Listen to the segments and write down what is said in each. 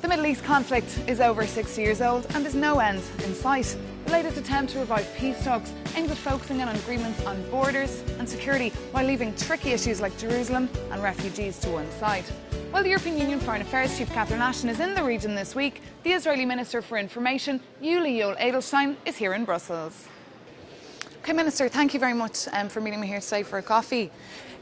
The Middle East conflict is over 60 years old and there's no end in sight. The latest attempt to revive peace talks aims at focusing in on agreements on borders and security while leaving tricky issues like Jerusalem and refugees to one side. While the European Union Foreign Affairs Chief Catherine Ashton is in the region this week, the Israeli Minister for Information, Yuli Edelstein, is here in Brussels. Okay, Minister, thank you very much for meeting me here today for a coffee.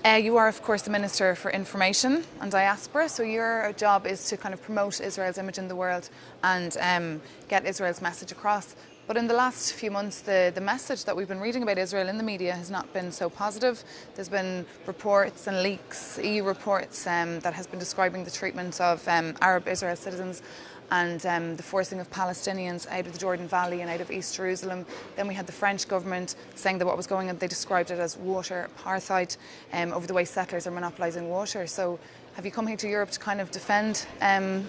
You are, of course, the Minister for Information and Diaspora, so your job is to kind of promote Israel's image in the world and get Israel's message across. But in the last few months, the message that we've been reading about Israel in the media has not been so positive. There's been reports and leaks, EU reports that has been describing the treatment of Arab Israel citizens and the forcing of Palestinians out of the Jordan Valley and out of East Jerusalem. Then we had the French government saying that what was going on, they described it as water apartheid over the way settlers are monopolising water. So have you come here to Europe to kind of defend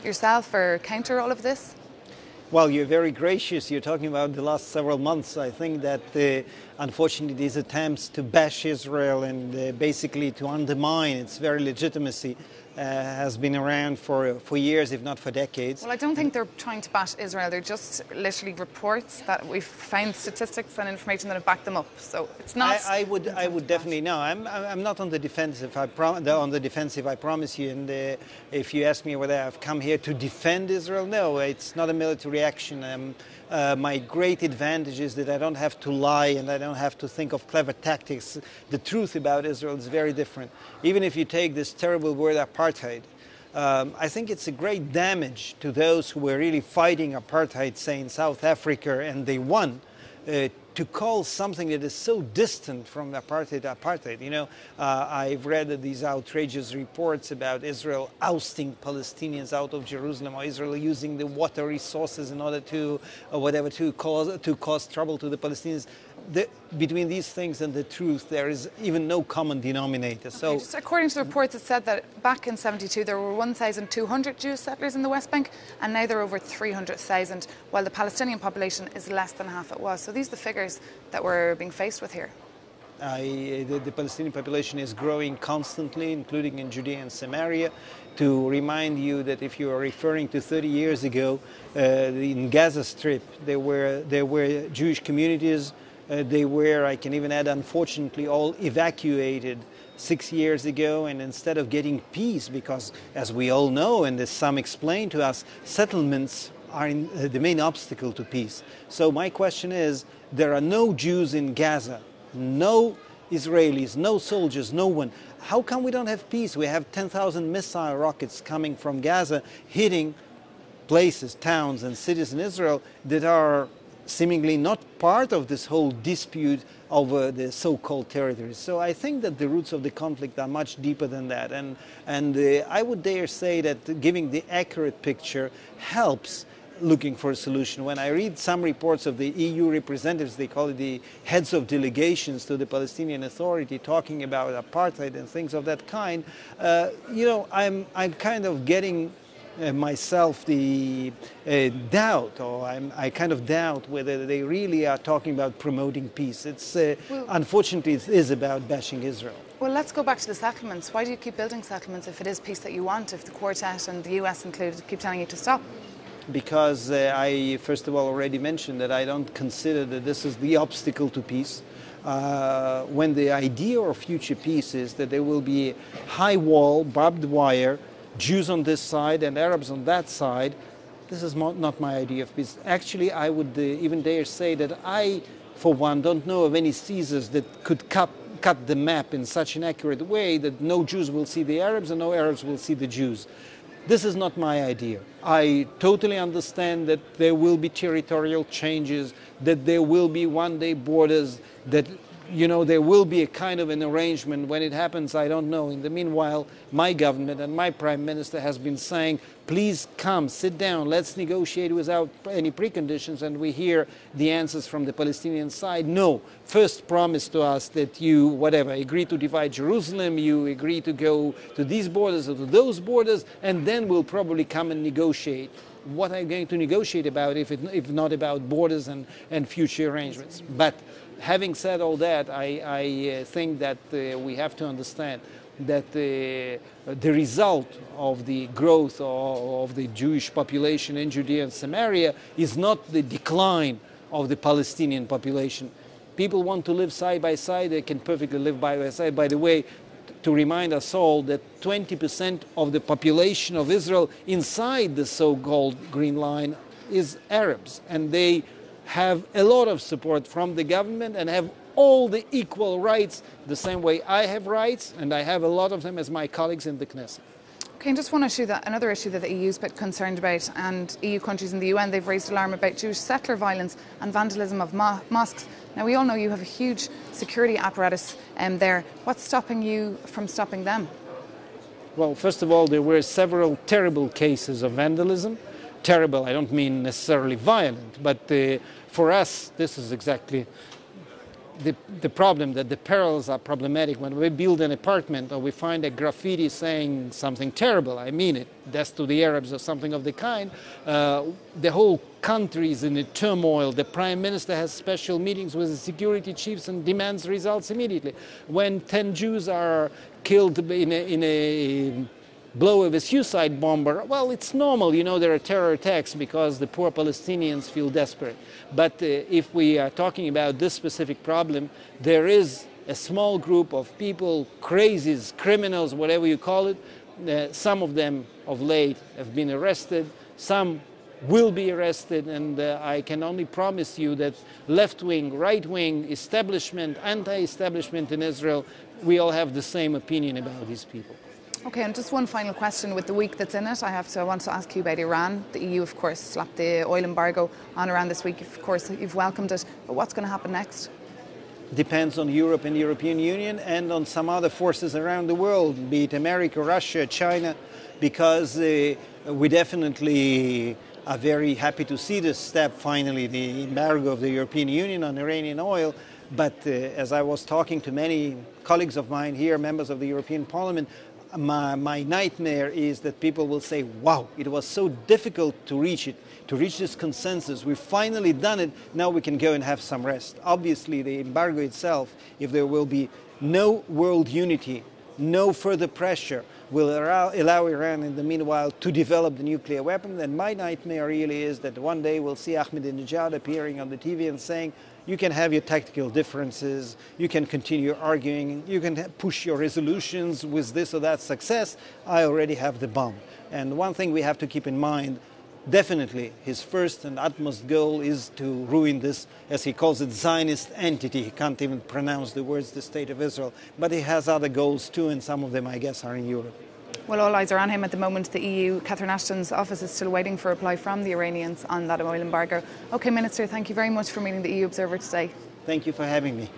yourself or counter all of this? Well, you're very gracious. You're talking about the last several months. I think that unfortunately these attempts to bash Israel and basically to undermine its very legitimacy has been around for years, if not for decades. Well, I don't think they're trying to bash Israel. They're just literally reports that we've found statistics and information that have backed them up. So it's not. I would definitely no. I'm not on the defensive. On the defensive, I promise you. And if you ask me whether I've come here to defend Israel, no, it's not a military action. My great advantage is that I don't have to lie and I don't have to think of clever tactics. The truth about Israel is very different. Even if you take this terrible word apartheid, I think it's a great damage to those who were really fighting apartheid, say in South Africa, and they won. To call something that is so distant from apartheid. You know, I've read these outrageous reports about Israel ousting Palestinians out of Jerusalem, or Israel using the water resources in order to, or whatever, to cause trouble to the Palestinians. Between these things and the truth, there is even no common denominator. Okay, So, just according to the reports, it said that back in '72 there were 1,200 Jewish settlers in the West Bank, and now there are over 300,000, while the Palestinian population is less than half it was. So these are the figures that we're being faced with here. the Palestinian population is growing constantly, including in Judea and Samaria. To remind you that if you are referring to 30 years ago, in Gaza Strip, there were Jewish communities. They were, I can even add, unfortunately, all evacuated 6 years ago, and instead of getting peace, because as we all know, and as some explained to us, settlements are the main obstacle to peace. So my question is, there are no Jews in Gaza, no Israelis, no soldiers, no one. How come we don't have peace? We have 10,000 missile rockets coming from Gaza, hitting places, towns and cities in Israel that are seemingly not part of this whole dispute over the so-called territories. So I think that the roots of the conflict are much deeper than that. And I would dare say that giving the accurate picture helps looking for a solution. When I read some reports of the EU representatives, they call it the heads of delegations to the Palestinian Authority, talking about apartheid and things of that kind, you know, I'm kind of getting myself the doubt, or I kind of doubt whether they really are talking about promoting peace. It's unfortunately it is about bashing Israel. Well, let's go back to the settlements. Why do you keep building settlements if it is peace that you want, if the Quartet and the US included keep telling you to stop? Because I, first of all, already mentioned that I don't consider that this is the obstacle to peace. When the idea of future peace is that there will be a high wall, barbed wire, Jews on this side and Arabs on that side, this is not my idea of peace. Actually, I would even dare say that I, for one, don't know of any Caesars that could cut the map in such an accurate way that no Jews will see the Arabs and no Arabs will see the Jews. This is not my idea. I totally understand that there will be territorial changes, that there will be one-day borders, that, you know, there will be a kind of an arrangement. When it happens, I don't know. In the meanwhile, my government and my prime minister has been saying, please come, sit down, let's negotiate without any preconditions. And we hear the answers from the Palestinian side. No, first promise to us that you, whatever, agree to divide Jerusalem, you agree to go to these borders or to those borders, and then we'll probably come and negotiate. What are you going to negotiate about if not about borders and future arrangements? But having said all that, I think that we have to understand that the result of the growth of the Jewish population in Judea and Samaria is not the decline of the Palestinian population. People want to live side by side, they can perfectly live by side. By the way, to remind us all that 20% of the population of Israel inside the so-called Green Line is Arabs, and they have a lot of support from the government and have all the equal rights, the same way I have rights, and I have a lot of them as my colleagues in the Knesset. Okay, and just one issue, another issue that the EU is a bit concerned about, and EU countries in the UN, they've raised alarm about Jewish settler violence and vandalism of mosques. Now, we all know you have a huge security apparatus there. What's stopping you from stopping them? Well, first of all, there were several terrible cases of vandalism. Terrible, I don't mean necessarily violent, but for us, this is exactly the problem, that the perils are problematic. When we build an apartment or we find a graffiti saying something terrible, I mean it, death to the Arabs or something of the kind, the whole country is in a turmoil. The Prime Minister has special meetings with the security chiefs and demands results immediately. When 10 Jews are killed in a blow of a suicide bomber, well, it's normal, you know, there are terror attacks because the poor Palestinians feel desperate. But if we are talking about this specific problem, there is a small group of people, crazies, criminals, whatever you call it. Some of them of late have been arrested, some will be arrested, and I can only promise you that left-wing, right-wing, establishment, anti-establishment in Israel, we all have the same opinion about these people. Okay, and just one final question with the week that's in it. I want to ask you about Iran. The EU, of course, slapped the oil embargo on Iran this week. Of course, you've welcomed it. But what's going to happen next? Depends on Europe and the European Union and on some other forces around the world, be it America, Russia, China, because we definitely are very happy to see this step, finally, the embargo of the European Union on Iranian oil. But as I was talking to many colleagues of mine here, members of the European Parliament, my nightmare is that people will say, wow, it was so difficult to reach this consensus. We've finally done it, now we can go and have some rest. Obviously, the embargo itself, if there will be no world unity, no further pressure, will allow Iran in the meanwhile to develop the nuclear weapon, then my nightmare really is that one day we'll see Ahmadinejad appearing on the TV and saying, you can have your tactical differences, you can continue arguing, you can push your resolutions with this or that success, I already have the bomb. And one thing we have to keep in mind, definitely his first and utmost goal is to ruin this, as he calls it, Zionist entity. He can't even pronounce the words, the State of Israel. But he has other goals too, and some of them, I guess, are in Europe. Well, all eyes are on him at the moment. The EU, Catherine Ashton's office is still waiting for a reply from the Iranians on that oil embargo. OK, Minister, thank you very much for meeting the EU Observer today. Thank you for having me.